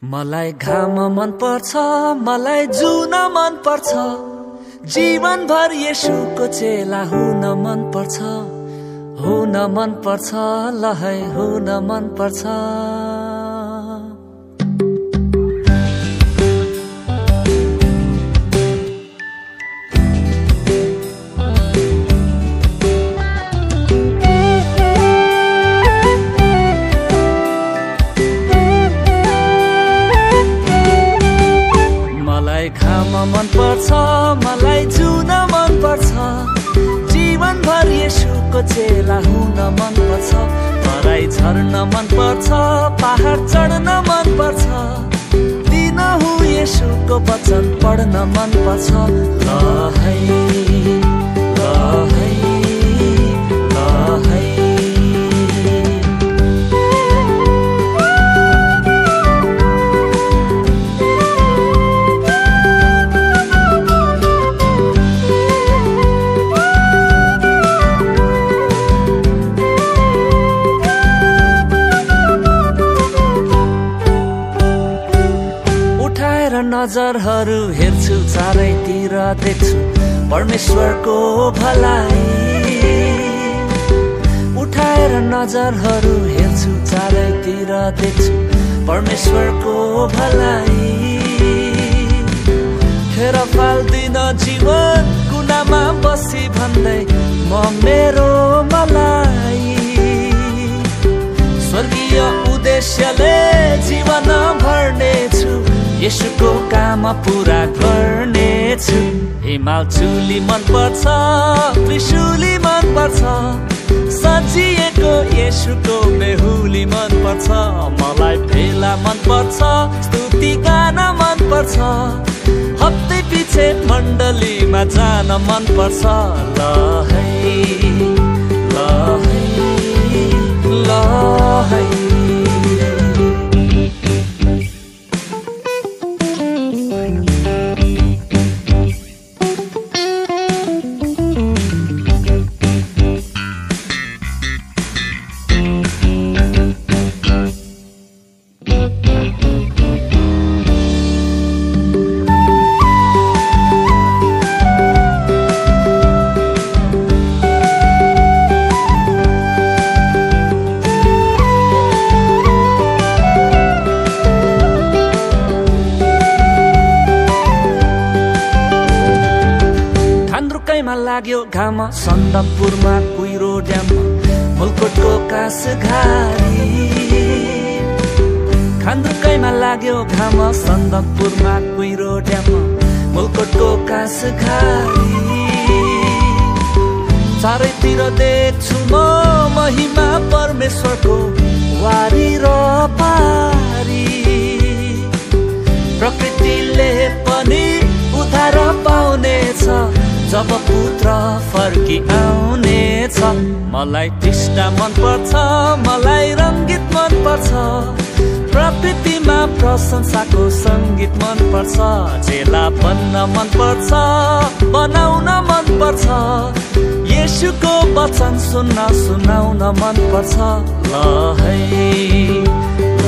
मलाई घाम मन पर्छ, मलाई जुन मन पर्छ, जीवनभर येशूको चेला हुन मन पर्छ, हुन मन पर्छ, ल है हुन मन पर्छ। घाम मन पर्छ, मलाई जुन मन पर्छ, जीवनभर येशूको चेला हुन मन पर्छ, तराई झर्न मन पर्छ, पहाड चढ्न मन पर्छ, दिनहुँ येशूको वचन पढ्न मन पर्छ, ल है ल है ल है। नजरहरू हेर्छु चारैतिर देख्छु परमेश्वरको भलाई, उठाएर नजरहरू हेर्छु चारैतिर देख्छु परमेश्वरको भलाई। खेर फाल्दिन जीवन कुनामा बसी भन्दै म मेरो मलाई, स्वर्गीय उद्देश्यले जीवन भर्नेछु, येशूको काम पूरा गर्नेछु। हिमाल चुली मन पर्छ, त्रिशूली मन पर्छ, सजिएको येशूको बेहुली मन पर्छ, मलाई भेला मन पर्छ, स्तुति गान मन पर्छ, हप्तै पछि मण्डलीमा जान मन पर्छ, ल है ल है ल है। लाग्यो घाम सन्दकपुरमा कुहिरो ड्याममा मुलकोटको कास घारी, खान्द्रुकैमा लाग्यो घाम सन्दकपुरमा कुहिरो ड्याममा मुलकोटको कास घारी। चारैतिर देख्छु म महिमा परमेश्वरको वारी र पारी, प्रकृतिले पनि उद्धार पाउनेछ जब पुत्र फर्की आउनेछ। मलाई तृष्णा मन पर्छ, मलाई रङ्गीत मन पर्छ, प्रकृतिमा प्रशंसाको सङ्गीत मन पर्छ, चेला बन्न मन पर्छ, बनाउन मन पर्छ, येशूको वचन सुनाउन मन पर्छ, ल है ल